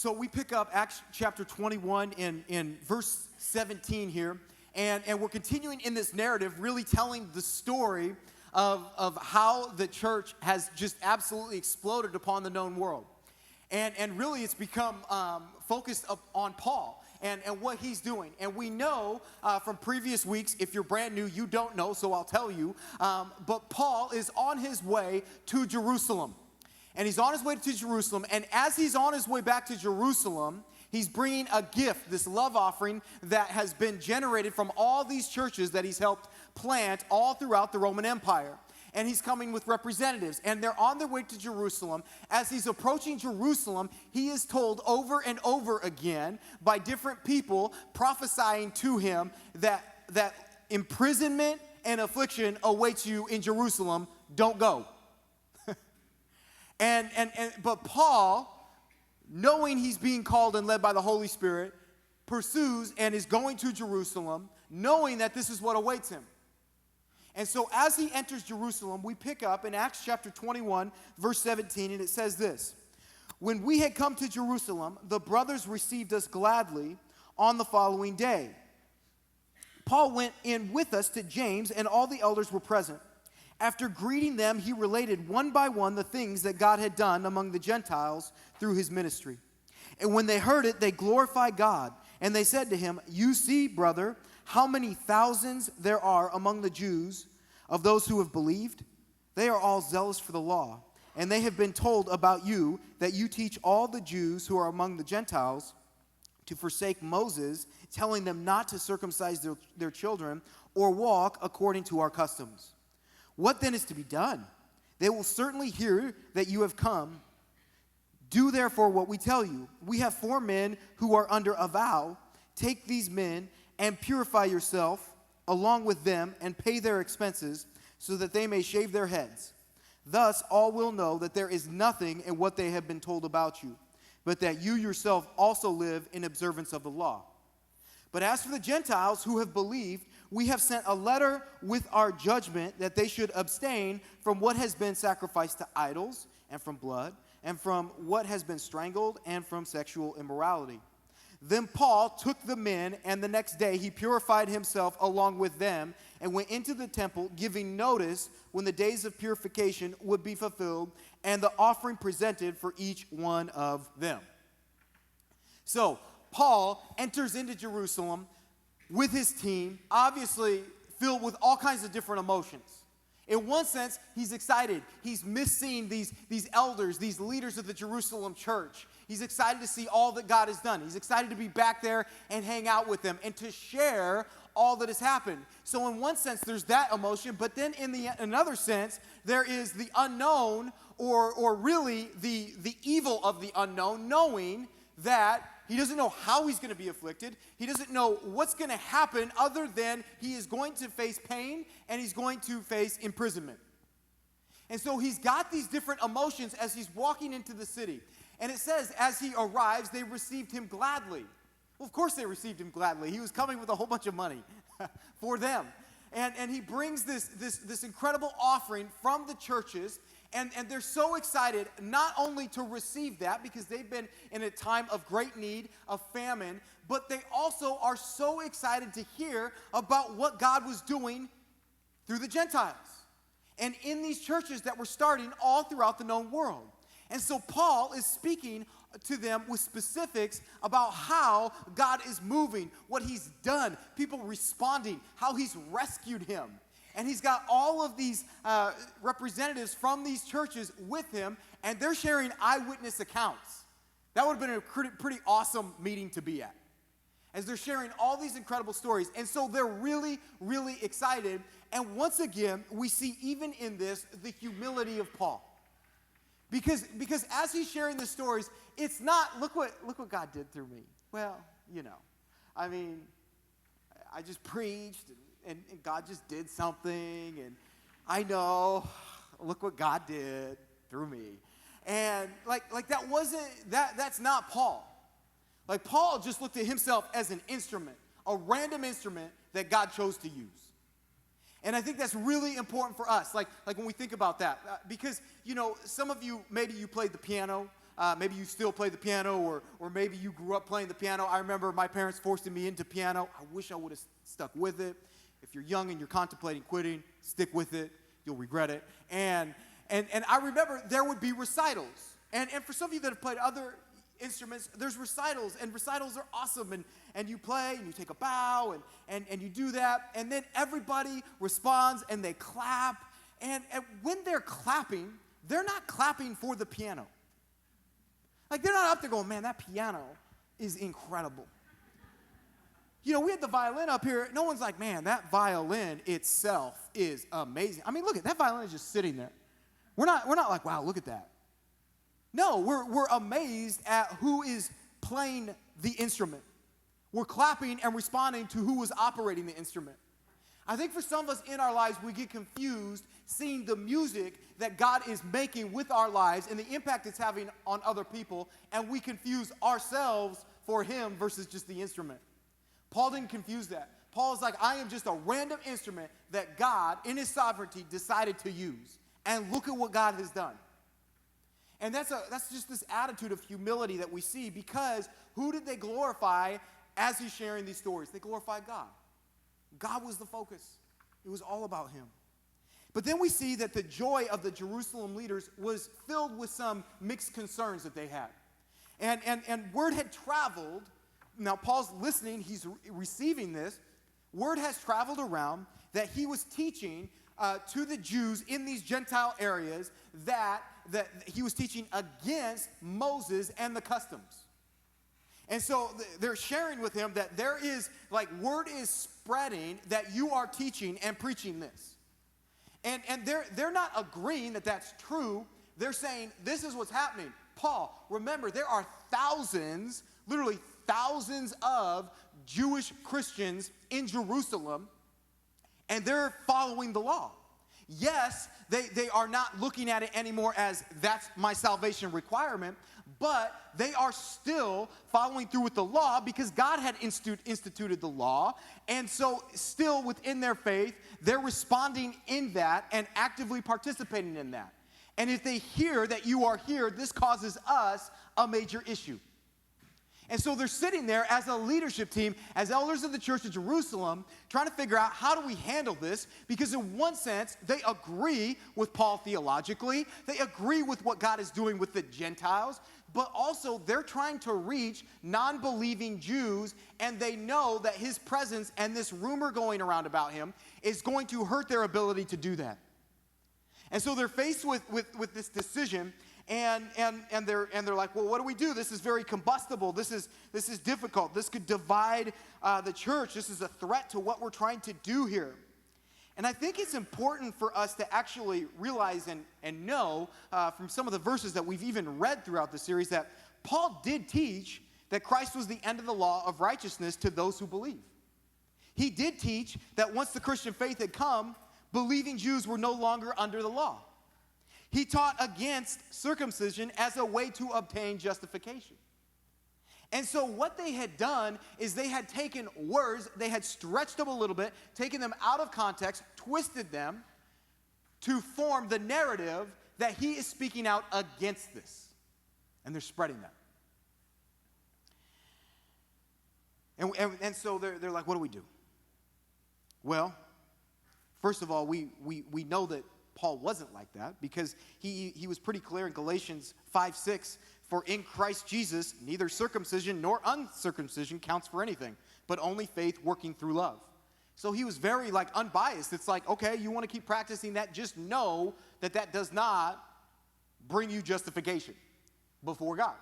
So we pick up Acts chapter 21 in verse 17 here, and we're continuing in this narrative, really telling the story of how the church has just absolutely exploded upon the known world. And really it's become focused on Paul and what he's doing. And we know from previous weeks, if you're brand new, you don't know, so I'll tell you. But Paul is on his way to Jerusalem. And he's on his way to Jerusalem, and as he's on his way back to Jerusalem, he's bringing a gift, this love offering that has been generated from all these churches that he's helped plant all throughout the Roman Empire. And he's coming with representatives, and they're on their way to Jerusalem. As he's approaching Jerusalem, he is told over and over again by different people prophesying to him that imprisonment and affliction awaits you in Jerusalem. Don't go. But Paul, knowing he's being called and led by the Holy Spirit, pursues and is going to Jerusalem, knowing that this is what awaits him. And so as he enters Jerusalem, we pick up in Acts chapter 21, verse 17, and it says this: "When we had come to Jerusalem, the brothers received us gladly on the following day. Paul went in with us to James, and all the elders were present. After greeting them, he related one by one the things that God had done among the Gentiles through his ministry. And when they heard it, they glorified God. And they said to him, 'You see, brother, how many thousands there are among the Jews of those who have believed. They are all zealous for the law. And they have been told about you that you teach all the Jews who are among the Gentiles to forsake Moses, telling them not to circumcise their children or walk according to our customs. What then is to be done? They will certainly hear that you have come. Do therefore what we tell you. We have 4 men who are under a vow. Take these men and purify yourself along with them and pay their expenses so that they may shave their heads. Thus all will know that there is nothing in what they have been told about you, but that you yourself also live in observance of the law. But as for the Gentiles who have believed, we have sent a letter with our judgment that they should abstain from what has been sacrificed to idols, and from blood, and from what has been strangled, and from sexual immorality.' Then Paul took the men, and the next day he purified himself along with them, and went into the temple, giving notice when the days of purification would be fulfilled, and the offering presented for each one of them." So, Paul enters into Jerusalem with his team, obviously filled with all kinds of different emotions. In one sense, he's excited. He's missing these elders, these leaders of the Jerusalem church. He's excited to see all that God has done. He's excited to be back there and hang out with them and to share all that has happened. So in one sense, there's that emotion, but then in another sense, there is the unknown, or really the evil of the unknown, knowing that he doesn't know how he's going to be afflicted. He doesn't know what's going to happen other than he is going to face pain and he's going to face imprisonment. And so he's got these different emotions as he's walking into the city. And it says, as he arrives, they received him gladly. Well, of course they received him gladly. He was coming with a whole bunch of money for them. And he brings this incredible offering from the churches. And they're so excited not only to receive that, because they've been in a time of great need, of famine, but they also are so excited to hear about what God was doing through the Gentiles and in these churches that were starting all throughout the known world. And so Paul is speaking to them with specifics about how God is moving, what he's done, people responding, how he's rescued him. And he's got all of these representatives from these churches with him, and they're sharing eyewitness accounts. That would have been a pretty awesome meeting to be at, as they're sharing all these incredible stories. And so they're really, really excited. And once again, we see even in this the humility of Paul. Because as he's sharing the stories, it's not, look what God did through me. Well, I mean, I just preached, and God just did something, and I know, look what God did through me. And like that's not Paul. Like, Paul just looked at himself as an instrument, a random instrument that God chose to use. And I think that's really important for us, like when we think about that. Because, some of you, maybe you played the piano. maybe you still play the piano, or maybe you grew up playing the piano. I remember my parents forcing me into piano. I wish I would have stuck with it. If you're young and you're contemplating quitting, stick with it. You'll regret it. And I remember there would be recitals. And for some of you that have played other instruments, there's recitals, and recitals are awesome. And you play, and you take a bow, and you do that. And then everybody responds, and they clap. And when they're clapping, they're not clapping for the piano. Like, they're not up there going, man, that piano is incredible. You know, we had the violin up here. No one's like, man, that violin itself is amazing. I mean, look at that violin is just sitting there. We're not like, wow, look at that. No, we're amazed at who is playing the instrument. We're clapping and responding to who is operating the instrument. I think for some of us in our lives, we get confused seeing the music that God is making with our lives and the impact it's having on other people, and we confuse ourselves for Him versus just the instrument. Paul didn't confuse that. Paul is like, I am just a random instrument that God, in His sovereignty, decided to use. And look at what God has done. And that's just this attitude of humility that we see, because who did they glorify as He's sharing these stories? They glorified God. God was the focus. It was all about Him. But then we see that the joy of the Jerusalem leaders was filled with some mixed concerns that they had. And word had traveled. Now, Paul's listening. He's receiving this. Word has traveled around that he was teaching to the Jews in these Gentile areas that he was teaching against Moses and the customs. And so they're sharing with him that there is, like, word is spreading that you are teaching and preaching this. And they're not agreeing that that's true. They're saying, this is what's happening. Paul, remember, there are thousands, literally thousands of Jewish Christians in Jerusalem, and they're following the law. Yes, they are not looking at it anymore as that's my salvation requirement, but they are still following through with the law because God had instituted the law. And so still within their faith, they're responding in that and actively participating in that. And if they hear that you are here, this causes us a major issue. And so they're sitting there as a leadership team, as elders of the church of Jerusalem, trying to figure out how do we handle this, because in one sense, they agree with Paul theologically. They agree with what God is doing with the Gentiles, but also they're trying to reach non-believing Jews, and they know that his presence and this rumor going around about him is going to hurt their ability to do that. And so they're faced with this decision. And they're like, well, what do we do? This is very combustible. This is difficult. This could divide the church. This is a threat to what we're trying to do here. And I think it's important for us to actually realize and know from some of the verses that we've even read throughout the series that Paul did teach that Christ was the end of the law of righteousness to those who believe. He did teach that once the Christian faith had come, believing Jews were no longer under the law. He taught against circumcision as a way to obtain justification. And so what they had done is they had taken words, they had stretched them a little bit, taken them out of context, twisted them to form the narrative that he is speaking out against this. And they're spreading that. And so they're like, what do we do? Well, first of all, we know that Paul wasn't like that, because he was pretty clear in Galatians 5:6, for in Christ Jesus, neither circumcision nor uncircumcision counts for anything, but only faith working through love. So he was very unbiased. It's like, okay, you want to keep practicing that, just know that does not bring you justification before God.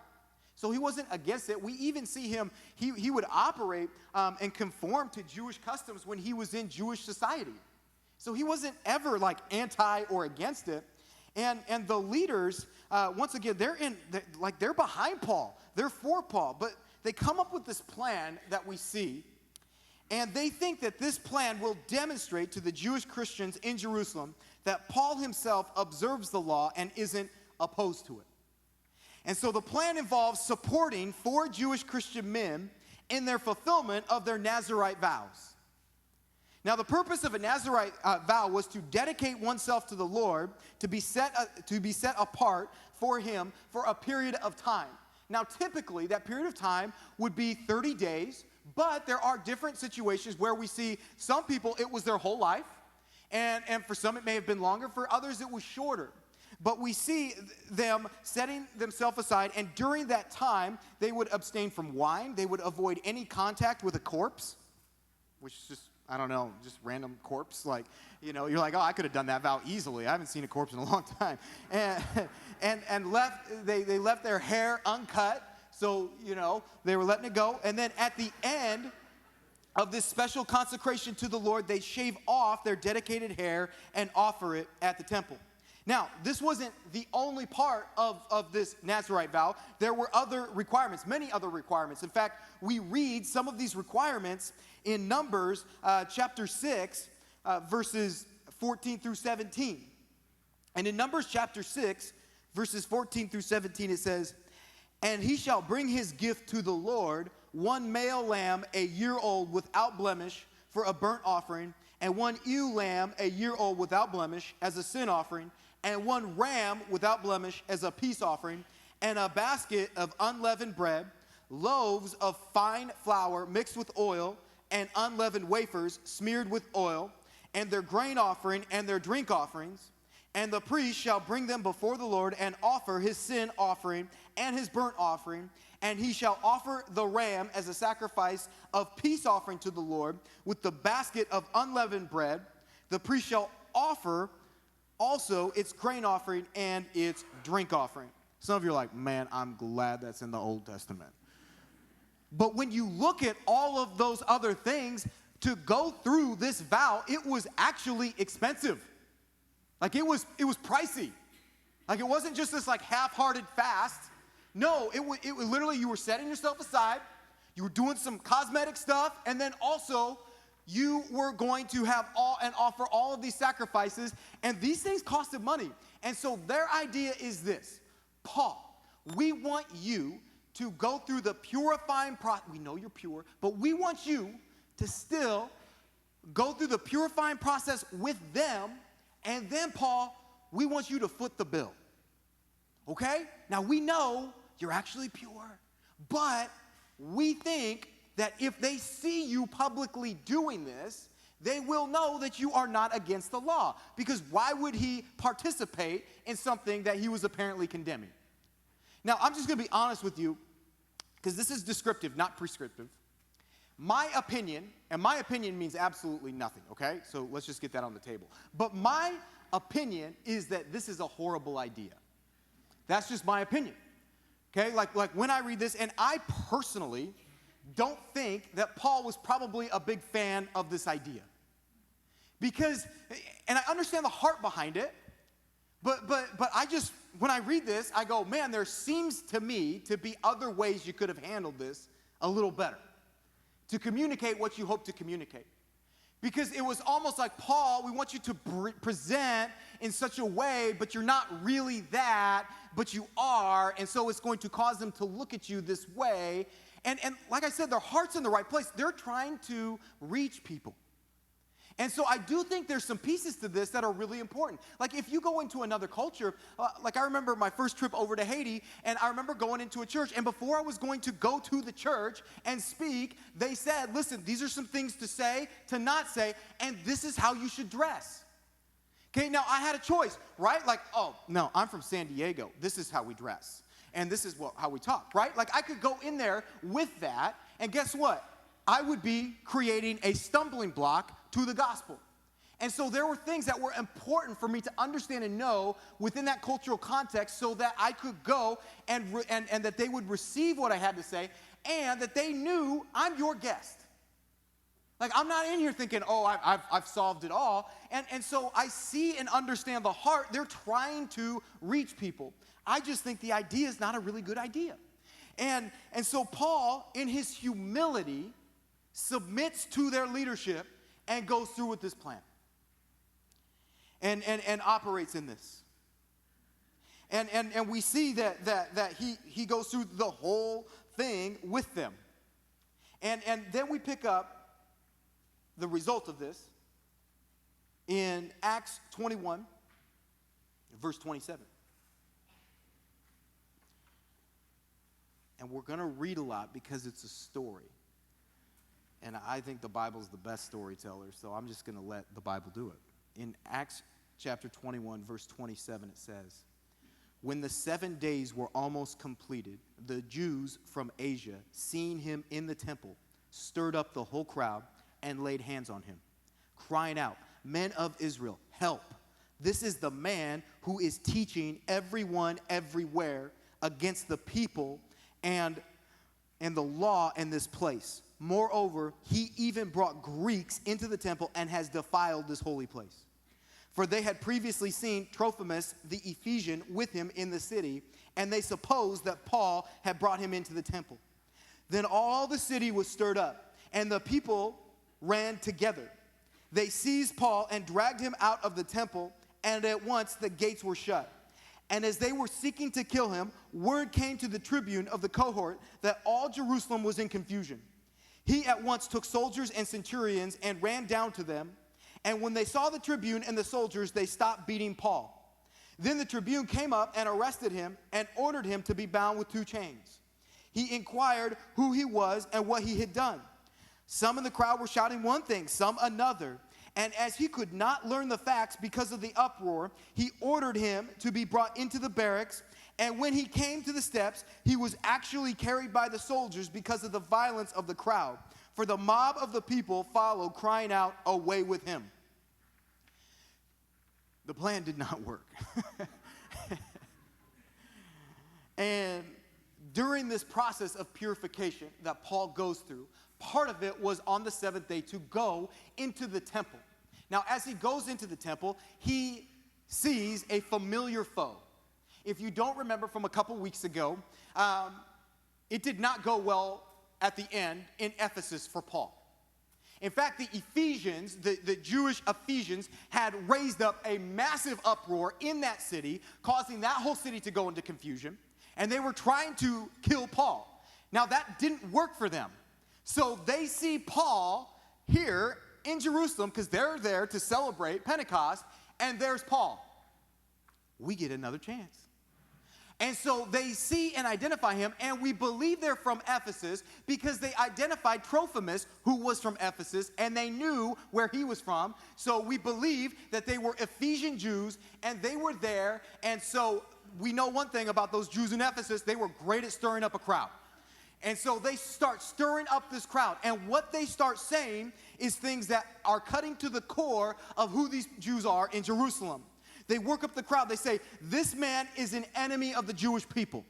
So he wasn't against it. We even see him, he would operate and conform to Jewish customs when he was in Jewish society. So he wasn't ever anti or against it. And the leaders, once again, they're behind Paul. They're for Paul. But they come up with this plan that we see. And they think that this plan will demonstrate to the Jewish Christians in Jerusalem that Paul himself observes the law and isn't opposed to it. And so the plan involves supporting 4 Jewish Christian men in their fulfillment of their Nazirite vows. Now, the purpose of a Nazirite vow was to dedicate oneself to the Lord, to be set apart for him for a period of time. Now, typically, that period of time would be 30 days, but there are different situations where we see some people, it was their whole life, and for some it may have been longer, for others it was shorter. But we see them setting themselves aside, and during that time, they would abstain from wine, they would avoid any contact with a corpse, which is just, I don't know, just random corpse. Like, you know, you're like, oh, I could have done that vow easily. I haven't seen a corpse in a long time. And they left their hair uncut, so, you know, they were letting it go. And then at the end of this special consecration to the Lord, they shave off their dedicated hair and offer it at the temple. Now, this wasn't the only part of this Nazirite vow. There were other requirements, many other requirements. In fact, we read some of these requirements in Numbers chapter 6, verses 14 through 17. And in Numbers chapter 6, verses 14 through 17, it says, "And he shall bring his gift to the Lord, one male lamb a year old without blemish for a burnt offering, and one ewe lamb a year old without blemish as a sin offering, and one ram without blemish as a peace offering, and a basket of unleavened bread, loaves of fine flour mixed with oil, and unleavened wafers smeared with oil, and their grain offering and their drink offerings. And the priest shall bring them before the Lord and offer his sin offering and his burnt offering, and he shall offer the ram as a sacrifice of peace offering to the Lord with the basket of unleavened bread. The priest shall offer also its grain offering and its drink offering." Some of you are like, man, I'm glad that's in the Old Testament. But when you look at all of those other things, to go through this vow, it was actually expensive. Like, it was pricey. Like, it wasn't just this like half-hearted fast. No, it was literally, you were setting yourself aside, you were doing some cosmetic stuff, and then also you were going to have offer all of these sacrifices, and these things costed money. And so their idea is this: Paul, we want you to go through the purifying process. We know you're pure, but we want you to still go through the purifying process with them, and then, Paul, we want you to foot the bill. Okay? Now, we know you're actually pure, but we think that if they see you publicly doing this, they will know that you are not against the law. Because why would he participate in something that he was apparently condemning? Now, I'm just going to be honest with you, because this is descriptive, not prescriptive. My opinion, and my opinion means absolutely nothing, okay? So let's just get that on the table. But my opinion is that this is a horrible idea. That's just my opinion, okay? Like when I read this, and I personally don't think that Paul was probably a big fan of this idea. Because, and I understand the heart behind it, but I just, when I read this, I go, man, there seems to me to be other ways you could have handled this a little better, to communicate what you hope to communicate. Because it was almost like, Paul, we want you to present in such a way, but you're not really that, but you are, and so it's going to cause them to look at you this way. And like I said, their heart's in the right place. They're trying to reach people. And so I do think there's some pieces to this that are really important. Like if you go into another culture, like I remember my first trip over to Haiti, and I remember going into a church, and before I was going to go to the church and speak, they said, listen, these are some things to say, to not say, and this is how you should dress. Okay, now I had a choice, right? Like, oh, no, I'm from San Diego. This is how we dress. And this is how we talk, right? Like I could go in there with that, and guess what? I would be creating a stumbling block to the gospel. And so there were things that were important for me to understand and know within that cultural context so that I could go and that they would receive what I had to say, and that they knew I'm your guest. Like, I'm not in here thinking, oh, I've solved it all. And so I see and understand the heart. They're trying to reach people. I just think the idea is not a really good idea. And so Paul, in his humility, submits to their leadership and goes through with this plan. And operates in this. And we see that he goes through the whole thing with them. And then we pick up the result of this in Acts 21, verse 27. And we're going to read a lot because it's a story. And I think the Bible's the best storyteller, so I'm just going to let the Bible do it. In Acts chapter 21, verse 27, it says, "When the 7 days were almost completed, the Jews from Asia, seeing him in the temple, stirred up the whole crowd and laid hands on him, crying out, 'Men of Israel, help! This is the man who is teaching everyone everywhere against the people and the law in this place. Moreover, he even brought Greeks into the temple and has defiled this holy place.' For they had previously seen Trophimus the Ephesian with him in the city, and they supposed that Paul had brought him into the temple. Then all the city was stirred up, and the people ran together. They seized Paul and dragged him out of the temple, and at once the gates were shut. And as they were seeking to kill him, word came to the tribune of the cohort that all Jerusalem was in confusion. He at once took soldiers and centurions and ran down to them. And when they saw the tribune and the soldiers, they stopped beating Paul. Then the tribune came up and arrested him and ordered him to be bound with 2 chains. He inquired who he was and what he had done. Some in the crowd were shouting one thing, some another. And as he could not learn the facts because of the uproar, he ordered him to be brought into the barracks. And when he came to the steps, he was actually carried by the soldiers because of the violence of the crowd. For the mob of the people followed, crying out, 'Away with him.'" The plan did not work. And during this process of purification that Paul goes through, part of it was on the 7th day to go into the temple. Now, as he goes into the temple, he sees a familiar foe. If you don't remember from a couple weeks ago, it did not go well at the end in Ephesus for Paul. In fact, the Ephesians, the Jewish Ephesians, had raised up a massive uproar in that city, causing that whole city to go into confusion, and they were trying to kill Paul. Now, that didn't work for them. So they see Paul here in Jerusalem because they're there to celebrate Pentecost, and there's Paul. We get another chance. And so they see and identify him, and we believe they're from Ephesus because they identified Trophimus, who was from Ephesus, and they knew where he was from. So we believe that they were Ephesian Jews, and they were there. And so we know one thing about those Jews in Ephesus: they were great at stirring up a crowd. And so they start stirring up this crowd. And what they start saying is things that are cutting to the core of who these Jews are in Jerusalem. They work up the crowd. They say, "This man is an enemy of the Jewish people.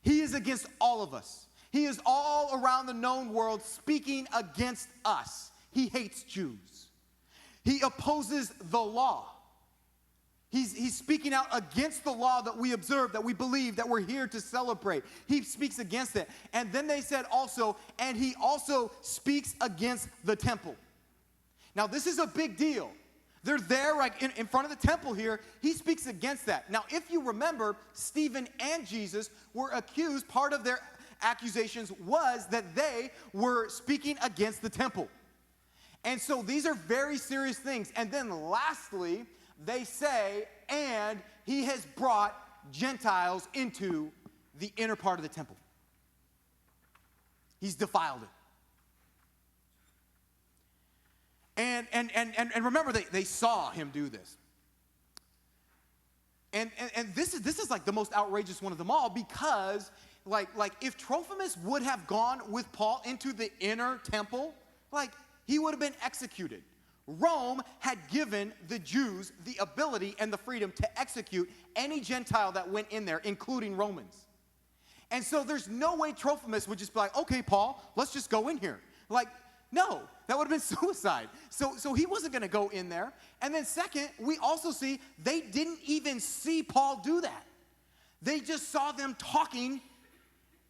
He is against all of us. He is all around the known world speaking against us. He hates Jews. He opposes the law. He's speaking out against the law that we observe, that we believe, that we're here to celebrate. He speaks against it." And then they said also, "And he also speaks against the temple." Now, this is a big deal. They're there like in front of the temple here. He speaks against that. Now, if you remember, Stephen and Jesus were accused. Part of their accusations was that they were speaking against the temple. And so these are very serious things. And then lastly, they say, "And he has brought Gentiles into the inner part of the temple." He's defiled it. And remember, they saw him do this. And this is like the most outrageous one of them all, because like if Trophimus would have gone with Paul into the inner temple, like he would have been executed. Rome had given the Jews the ability and the freedom to execute any Gentile that went in there, including Romans. And so there's no way Trophimus would just be like, "Okay, Paul, let's just go in here." Like, no, that would have been suicide. So he wasn't going to go in there. And then second, we also see they didn't even see Paul do that. They just saw them talking,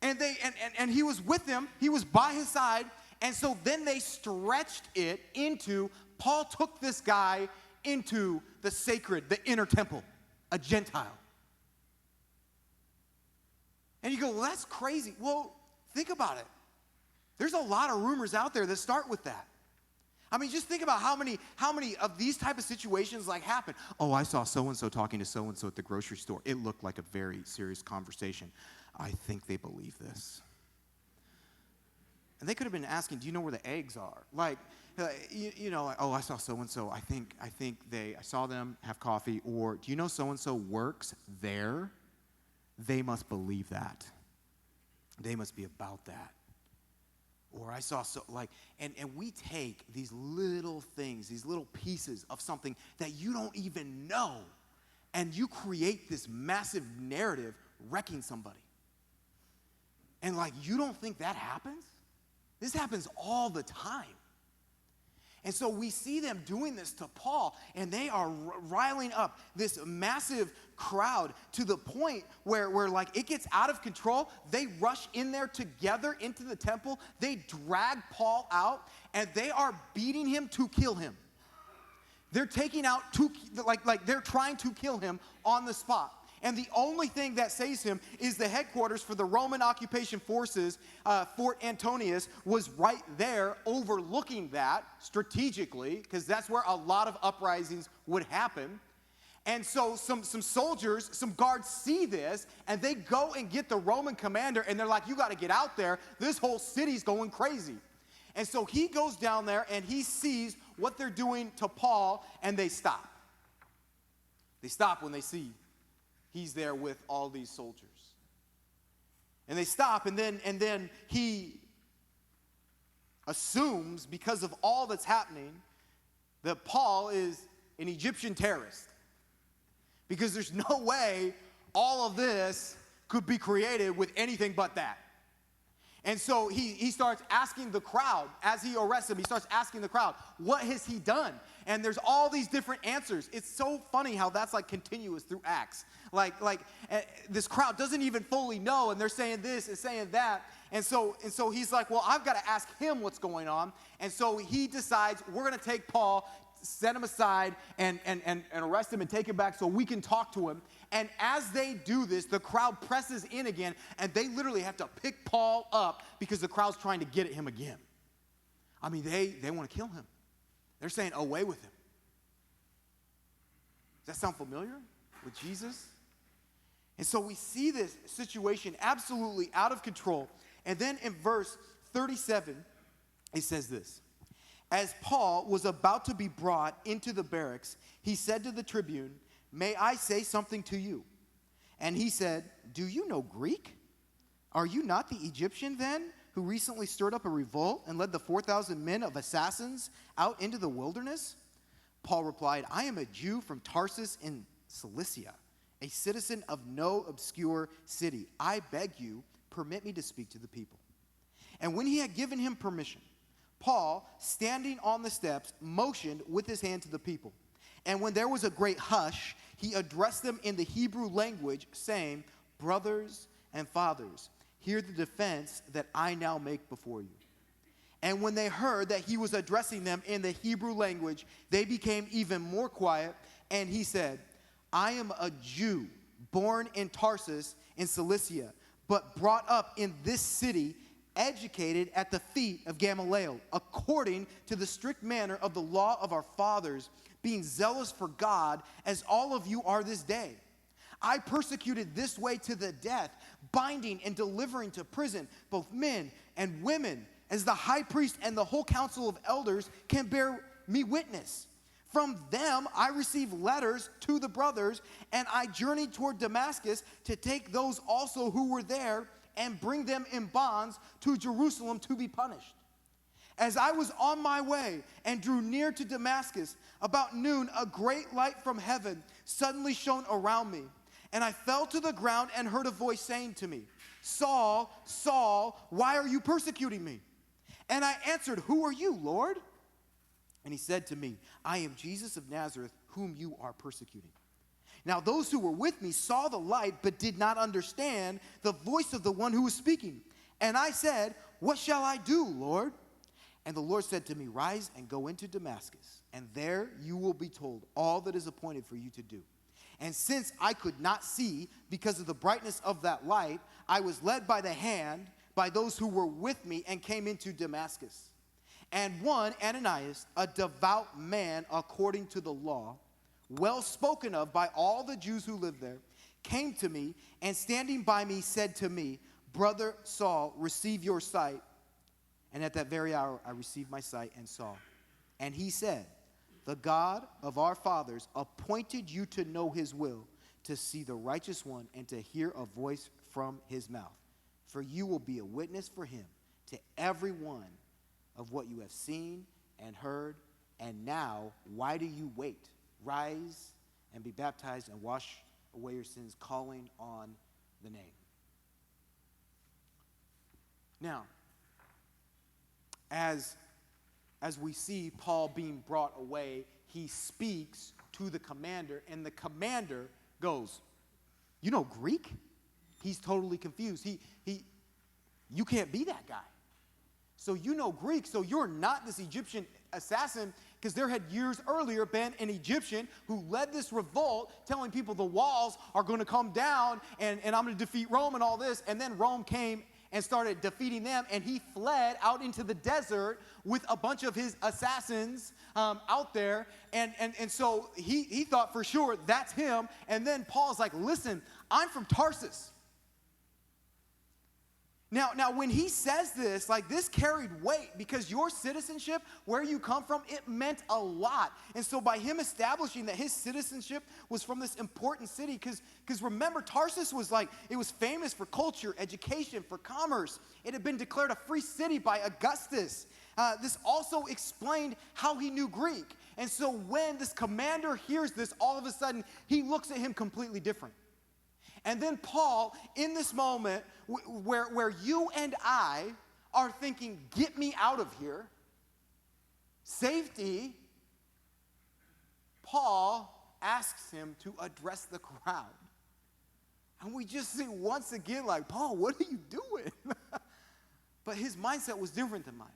and he was with them. He was by his side. And so then they stretched it into Paul took this guy into the sacred, the inner temple, a Gentile. And you go, "Well, that's crazy." Well, think about it. There's a lot of rumors out there that start with that. I mean, just think about how many of these type of situations like happen. Oh, I saw so-and-so talking to so-and-so at the grocery store. It looked like a very serious conversation. I think they believe this. And they could have been asking, do you know where the eggs are? Like, oh, I saw so-and-so. I think I saw them have coffee. Or, do you know so-and-so works there? They must believe that. They must be about that. Or I saw and we take these little things, these little pieces of something that you don't even know, and you create this massive narrative wrecking somebody. And you don't think that happens? This happens all the time. And so we see them doing this to Paul, and they are riling up this massive crowd to the point where it gets out of control. They rush in there together into the temple. They drag Paul out, and they are beating him to kill him. They're taking out they're trying to kill him on the spot. And the only thing that saves him is the headquarters for the Roman occupation forces. Fort Antonius was right there overlooking that strategically, because that's where a lot of uprisings would happen. And so some soldiers, some guards see this, and they go and get the Roman commander, and they're like, you got to get out there. This whole city's going crazy. And so he goes down there, and he sees what they're doing to Paul, and they stop. They stop when they see he's there with all these soldiers. And they stop, and then he assumes, because of all that's happening, that Paul is an Egyptian terrorist. Because there's no way all of this could be created with anything but that. And so he starts asking the crowd, as he arrests him, he starts asking the crowd, what has he done? And there's all these different answers. It's so funny how that's continuous through Acts. This crowd doesn't even fully know, and they're saying this and saying that. And so he's like, well, I've got to ask him what's going on. And so he decides, we're going to take Paul, set him aside, and arrest him and take him back so we can talk to him. And as they do this, the crowd presses in again, and they literally have to pick Paul up because the crowd's trying to get at him again. I mean, they want to kill him. They're saying, away with him. Does that sound familiar with Jesus? And so we see this situation absolutely out of control. And then in verse 37, it says this. As Paul was about to be brought into the barracks, he said to the tribune, may I say something to you? And he said, do you know Greek? Are you not the Egyptian then, who recently stirred up a revolt and led the 4,000 men of assassins out into the wilderness? Paul replied, I am a Jew from Tarsus in Cilicia, a citizen of no obscure city. I beg you, permit me to speak to the people. And when he had given him permission, Paul, standing on the steps, motioned with his hand to the people. And when there was a great hush, he addressed them in the Hebrew language, saying, brothers and fathers, hear the defense that I now make before you. And when they heard that he was addressing them in the Hebrew language, they became even more quiet. And he said, I am a Jew, born in Tarsus in Cilicia, but brought up in this city, educated at the feet of Gamaliel, according to the strict manner of the law of our fathers, being zealous for God, as all of you are this day. I persecuted this way to the death, binding and delivering to prison both men and women, as the high priest and the whole council of elders can bear me witness. From them I received letters to the brothers, and I journeyed toward Damascus to take those also who were there and bring them in bonds to Jerusalem to be punished. As I was on my way and drew near to Damascus, about noon a great light from heaven suddenly shone around me. And I fell to the ground and heard a voice saying to me, Saul, Saul, why are you persecuting me? And I answered, who are you, Lord? And he said to me, I am Jesus of Nazareth, whom you are persecuting. Now those who were with me saw the light, but did not understand the voice of the one who was speaking. And I said, what shall I do, Lord? And the Lord said to me, rise and go into Damascus, and there you will be told all that is appointed for you to do. And since I could not see because of the brightness of that light, I was led by the hand by those who were with me and came into Damascus. And one, Ananias, a devout man according to the law, well spoken of by all the Jews who lived there, came to me, and standing by me said to me, Brother Saul, receive your sight. And at that very hour I received my sight and saw. And he said, the God of our fathers appointed you to know his will, to see the righteous one, and to hear a voice from his mouth. For you will be a witness for him to every one of what you have seen and heard. And now, why do you wait? Rise and be baptized and wash away your sins, calling on the name. Now, as we see Paul being brought away, he speaks to the commander, and the commander goes, you know Greek? He's totally confused. You can't be that guy. So you know Greek, so you're not this Egyptian assassin, because there had years earlier been an Egyptian who led this revolt, telling people the walls are going to come down, and I'm going to defeat Rome and all this. And then Rome came and started defeating them, and he fled out into the desert with a bunch of his assassins out there. And so he thought for sure that's him. And then Paul's like, listen, I'm from Tarsus. Now, when he says this, like, this carried weight, because your citizenship, where you come from, it meant a lot. And so by him establishing that his citizenship was from this important city, because remember, Tarsus was like, it was famous for culture, education, for commerce. It had been declared a free city by Augustus. This also explained how he knew Greek. And so when this commander hears this, all of a sudden, he looks at him completely different. And then Paul, in this moment where you and I are thinking, get me out of here, safety, Paul asks him to address the crowd. And we just see once again, like, Paul, what are you doing? But his mindset was different than mine.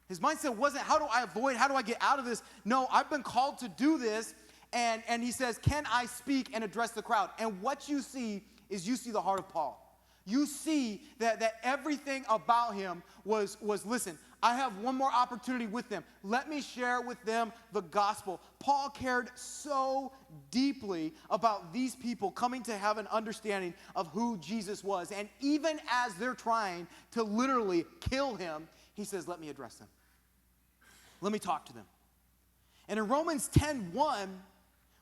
His mindset wasn't, how do I avoid, how do I get out of this? No, I've been called to do this. And he says, can I speak and address the crowd? And what you see is you see the heart of Paul. You see that everything about him was, listen, I have one more opportunity with them. Let me share with them the gospel. Paul cared so deeply about these people coming to have an understanding of who Jesus was. And even as they're trying to literally kill him, he says, let me address them. Let me talk to them. And in Romans 10:1,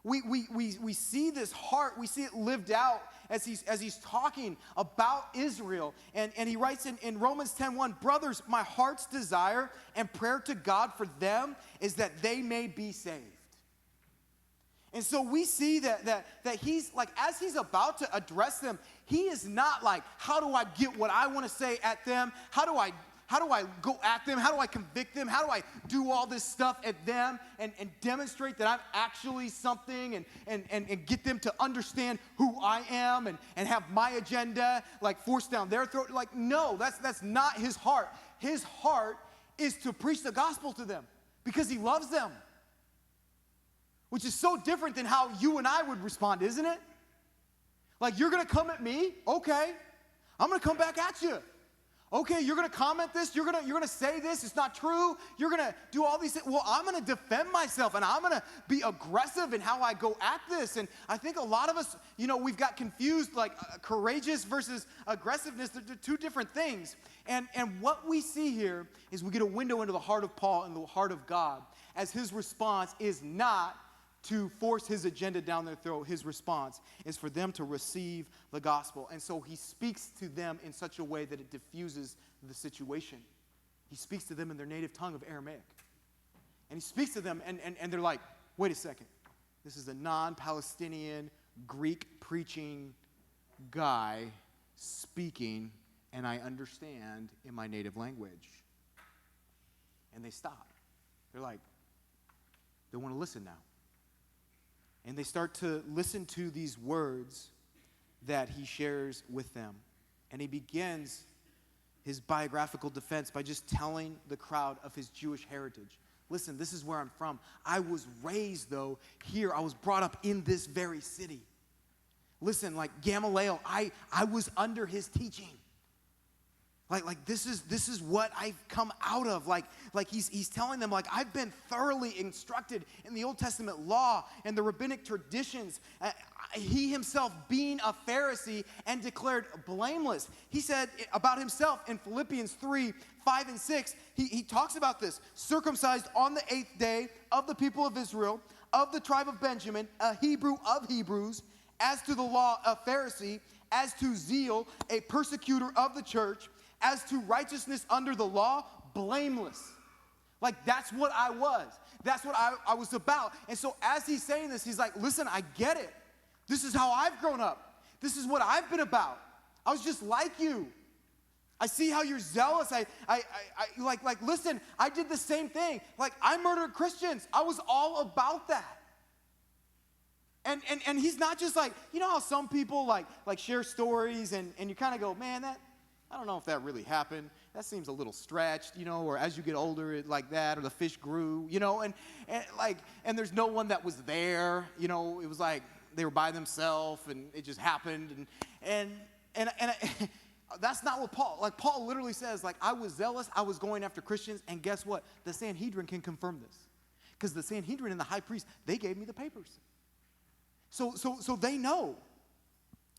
we see this heart, we see it lived out as he's talking about Israel. And he writes in Romans 10:1, brothers, my heart's desire and prayer to God for them is that they may be saved. And so we see that he's like, as he's about to address them, he is not like, how do I get what I want to say at them? How do I go at them? How do I convict them? How do I do all this stuff at them and demonstrate that I'm actually something and get them to understand who I am and have my agenda like forced down their throat? Like, no, that's not his heart. His heart is to preach the gospel to them because he loves them, which is so different than how you and I would respond, isn't it? Like, you're going to come at me? Okay. I'm going to come back at you. Okay, you're going to comment this, you're going to say this, it's not true, you're going to do all these things. Well, I'm going to defend myself, and I'm going to be aggressive in how I go at this. And I think a lot of us, we've got confused, like courageous versus aggressiveness. They're two different things. And what we see here is we get a window into the heart of Paul and the heart of God, as his response is not to force his agenda down their throat. His response is for them to receive the gospel. And so he speaks to them in such a way that it diffuses the situation. He speaks to them in their native tongue of Aramaic. And he speaks to them, and they're like, wait a second. This is a non-Palestinian, Greek preaching guy speaking, and I understand in my native language. And they stop. They're like, they want to listen now. And they start to listen to these words that he shares with them. And he begins his biographical defense by just telling the crowd of his Jewish heritage. Listen, this is where I'm from. I was raised, though, here. I was brought up in this very city. Listen, like Gamaliel, I was under his teaching. Like this is what I've come out of. Like he's telling them, like, I've been thoroughly instructed in the Old Testament law and the rabbinic traditions. He himself being a Pharisee and declared blameless. He said about himself in Philippians 3, 5, and 6, he talks about this. Circumcised on the 8th day of the people of Israel, of the tribe of Benjamin, a Hebrew of Hebrews, as to the law, a Pharisee, as to zeal, a persecutor of the church, as to righteousness under the law, blameless. Like, that's what I was. That's what I was about. And so as he's saying this, he's like, listen, I get it. This is how I've grown up. This is what I've been about. I was just like you. I see how you're zealous. Like, listen, I did the same thing. Like, I murdered Christians. I was all about that. And he's not just like, you know how some people like share stories and you kind of go, man, I don't know if that really happened. That seems a little stretched, you know, or as you get older, like that, or the fish grew, you know, and there's no one that was there, you know. It was like they were by themselves and it just happened, and that's not what Paul literally says, like, I was zealous, I was going after Christians, and guess what? The Sanhedrin can confirm this, because the Sanhedrin and the high priest, they gave me the papers. So they know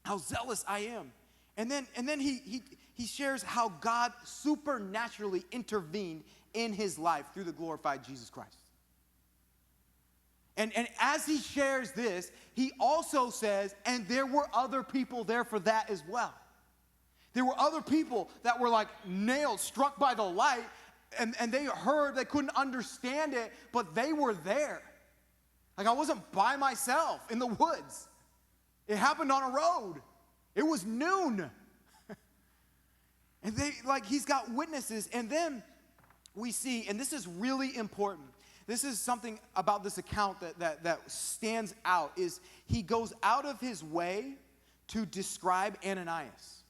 how zealous I am. And then he shares how God supernaturally intervened in his life through the glorified Jesus Christ. And as he shares this, he also says, and there were other people there for that as well. There were other people that were like nailed, struck by the light, and they heard, they couldn't understand it, but they were there. Like, I wasn't by myself in the woods. It happened on a road. It was noon. And he's got witnesses. And then we see, and this is really important. This is something about this account that stands out, is he goes out of his way to describe Ananias.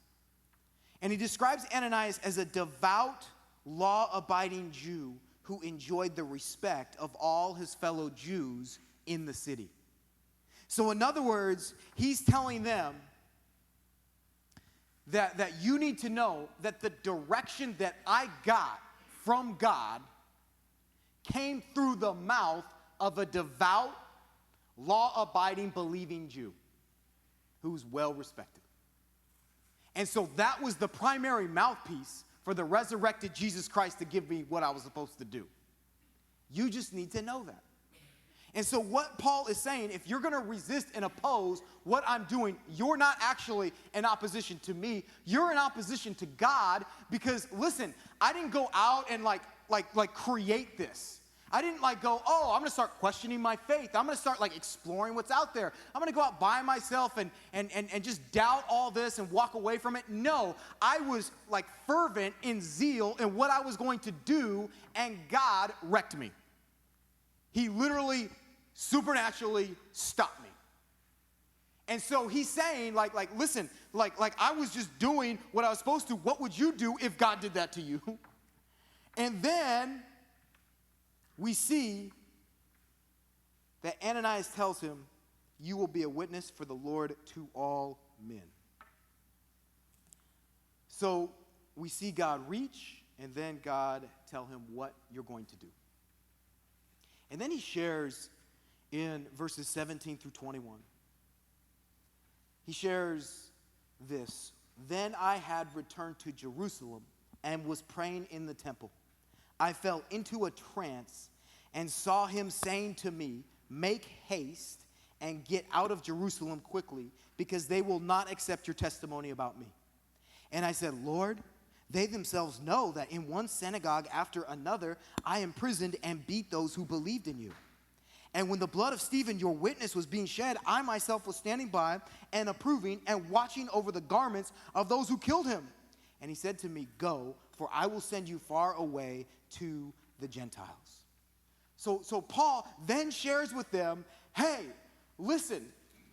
And he describes Ananias as a devout, law-abiding Jew who enjoyed the respect of all his fellow Jews in the city. So in other words, he's telling them that you need to know that the direction that I got from God came through the mouth of a devout, law-abiding, believing Jew who's well-respected. And so that was the primary mouthpiece for the resurrected Jesus Christ to give me what I was supposed to do. You just need to know that. And so what Paul is saying, if you're going to resist and oppose what I'm doing, you're not actually in opposition to me. You're in opposition to God, because, listen, I didn't go out and like create this. I didn't go, oh, I'm going to start questioning my faith. I'm going to start exploring what's out there. I'm going to go out by myself and just doubt all this and walk away from it. No, I was fervent in zeal in what I was going to do, and God wrecked me. He literally supernaturally stopped me. And so he's saying, listen, I was just doing what I was supposed to. What would you do if God did that to you? And then we see that Ananias tells him, you will be a witness for the Lord to all men. So we see God reach, and then God tell him what you're going to do. And then he shares in verses 17 through 21. He shares this. Then I had returned to Jerusalem and was praying in the temple. I fell into a trance and saw him saying to me, make haste and get out of Jerusalem quickly, because they will not accept your testimony about me. And I said, Lord, they themselves know that in one synagogue after another I imprisoned and beat those who believed in you. And when the blood of Stephen, your witness, was being shed, I myself was standing by and approving and watching over the garments of those who killed him. And he said to me, go, for I will send you far away to the Gentiles. So Paul then shares with them, hey, listen,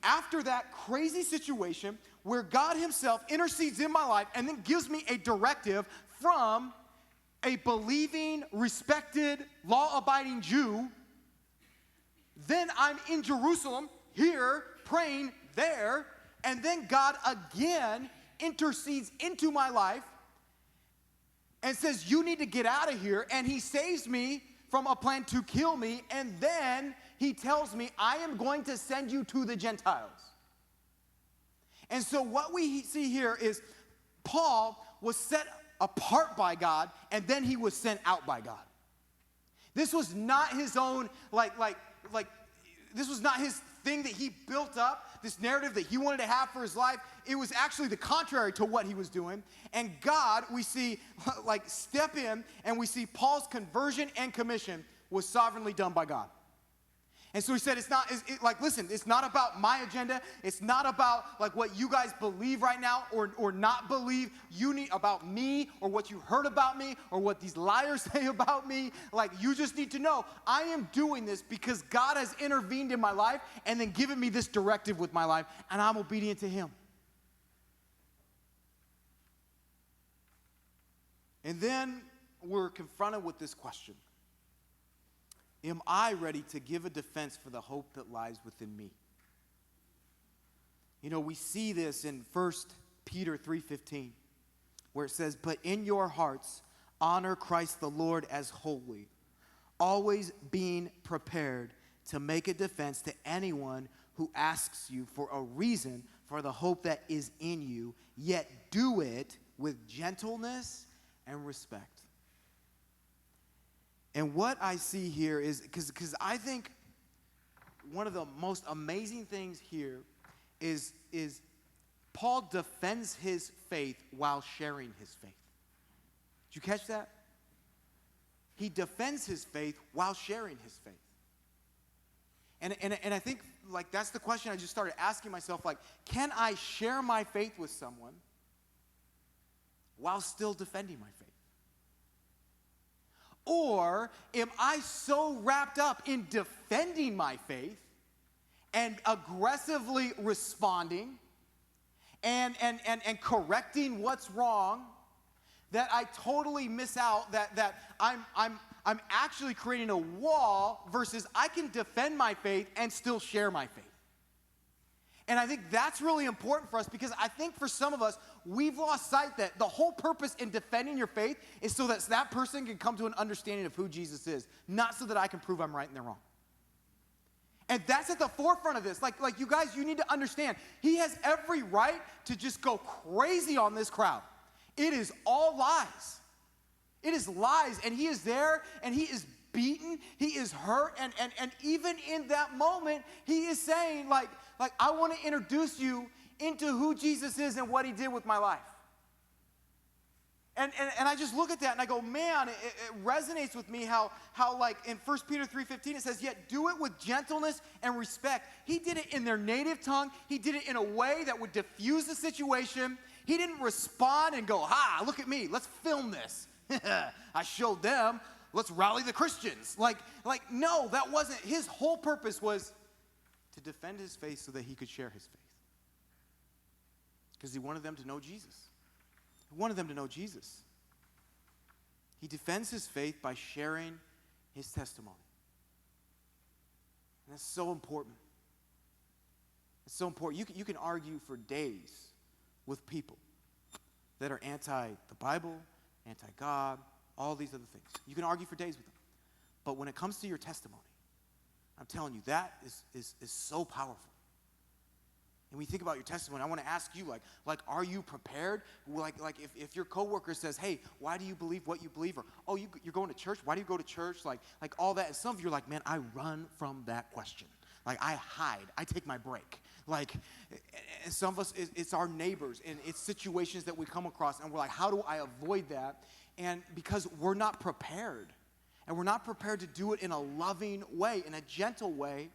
after that crazy situation where God himself intercedes in my life and then gives me a directive from a believing, respected, law-abiding Jew, then I'm in Jerusalem, here, praying there, and then God again intercedes into my life and says, you need to get out of here. And he saves me from a plan to kill me. And then he tells me, I am going to send you to the Gentiles. And so what we see here is Paul was set apart by God, and then he was sent out by God. This was not his own, this was not his thing that he built up, this narrative that he wanted to have for his life. It was actually the contrary to what he was doing. And God, we see, step in, and we see Paul's conversion and commission was sovereignly done by God. And so he said, listen, it's not about my agenda. It's not about what you guys believe right now or not believe. You need about me or what you heard about me or what these liars say about me. You just need to know I am doing this because God has intervened in my life and then given me this directive with my life, and I'm obedient to him. And then we're confronted with this question. Am I ready to give a defense for the hope that lies within me? You know, we see this in 1 Peter 3:15, where it says, but in your hearts honor Christ the Lord as holy, always being prepared to make a defense to anyone who asks you for a reason for the hope that is in you, yet do it with gentleness and respect. And what I see here is, because I think one of the most amazing things here is Paul defends his faith while sharing his faith. Did you catch that? He defends his faith while sharing his faith. And I think that's the question I just started asking myself, can I share my faith with someone while still defending my faith? Or am I so wrapped up in defending my faith and aggressively responding and correcting what's wrong that I totally miss out that I'm actually creating a wall versus I can defend my faith and still share my faith. And I think that's really important for us because I think for some of us, we've lost sight that the whole purpose in defending your faith is so that person can come to an understanding of who Jesus is, not so that I can prove I'm right and they're wrong. And that's at the forefront of this. You guys, you need to understand, he has every right to just go crazy on this crowd. It is all lies. It is lies, and he is there, and he is beaten, he is hurt, and even in that moment, he is saying, I want to introduce you into who Jesus is and what he did with my life. And I just look at that and I go, man, it resonates with me how in 1 Peter 3:15 it says, yet do it with gentleness and respect. He did it in their native tongue. He did it in a way that would diffuse the situation. He didn't respond and go, ha, look at me, let's film this. I showed them, let's rally the Christians. No, that wasn't. His whole purpose was to defend his faith so that he could share his faith. Because he wanted them to know Jesus. He wanted them to know Jesus. He defends his faith by sharing his testimony. And that's so important. It's so important. You can argue for days with people that are anti the Bible, anti-God, all these other things. You can argue for days with them. But when it comes to your testimony, I'm telling you, that is so powerful. And when you think about your testimony, I want to ask you, are you prepared? If your coworker says, hey, why do you believe what you believe? Or, oh, you're going to church? Why do you go to church? Like all that. And some of you are like, man, I run from that question. I hide. I take my break. And some of us, it's our neighbors, and it's situations that we come across, and we're like, how do I avoid that? And because we're not prepared. And we're not prepared to do it in a loving way, in a gentle way.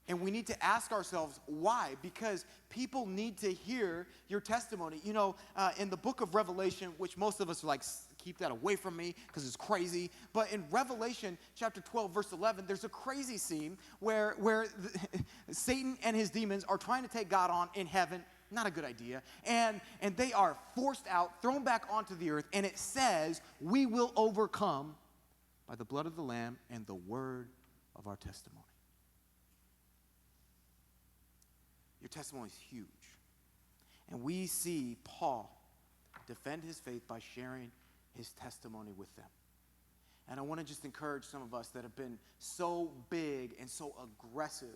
And we need to ask ourselves why. Because people need to hear your testimony. You know, in the book of Revelation, which most of us are like, keep that away from me because it's crazy. But in Revelation chapter 12, verse 11, there's a crazy scene where Satan and his demons are trying to take God on in heaven. Not a good idea. And they are forced out, thrown back onto the earth. And it says, we will overcome by the blood of the Lamb and the word of our testimony. Your testimony is huge. And we see Paul defend his faith by sharing his testimony with them. And I want to just encourage some of us that have been so big and so aggressive.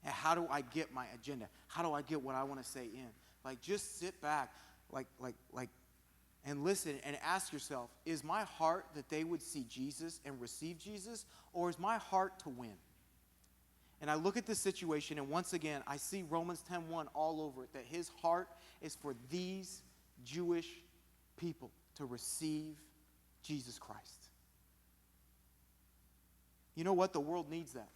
And how do I get my agenda? How do I get what I want to say in? Like, just sit back, and listen and ask yourself, is my heart that they would see Jesus and receive Jesus, or is my heart to win? And I look at this situation, and once again, I see Romans 10:1 all over it, that his heart is for these Jewish people to receive Jesus Christ. You know what? The world needs that.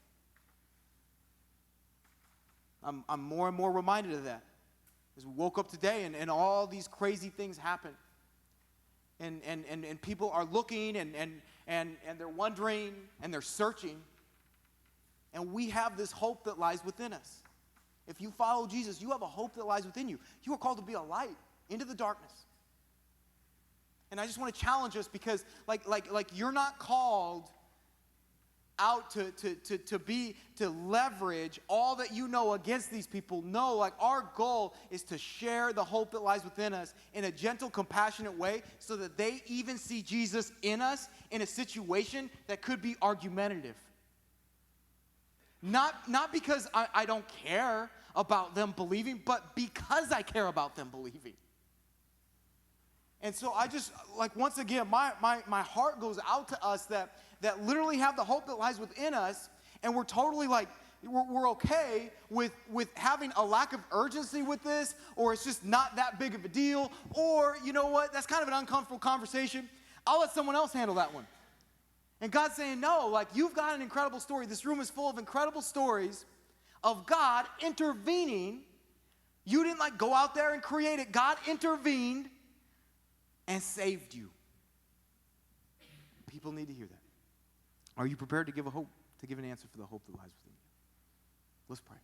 I'm more and more reminded of that. As we woke up today and all these crazy things happen. And people are looking and they're wondering and they're searching. And we have this hope that lies within us. If you follow Jesus, you have a hope that lies within you. You are called to be a light into the darkness. And I just want to challenge us because like you're not called out to leverage all that you know against these people. No, like our goal is to share the hope that lies within us in a gentle, compassionate way so that they even see Jesus in us in a situation that could be argumentative. Not because I don't care about them believing, but because I care about them believing. And so I just, like, once again, my heart goes out to us that literally have the hope that lies within us, and we're totally like, we're okay with having a lack of urgency with this, or it's just not that big of a deal, or, you know what, that's kind of an uncomfortable conversation. I'll let someone else handle that one. And God's saying, no, like, you've got an incredible story. This room is full of incredible stories of God intervening. You didn't, like, go out there and create it. God intervened and saved you. People need to hear that. Are you prepared to give an answer for the hope that lies within you? Let's pray.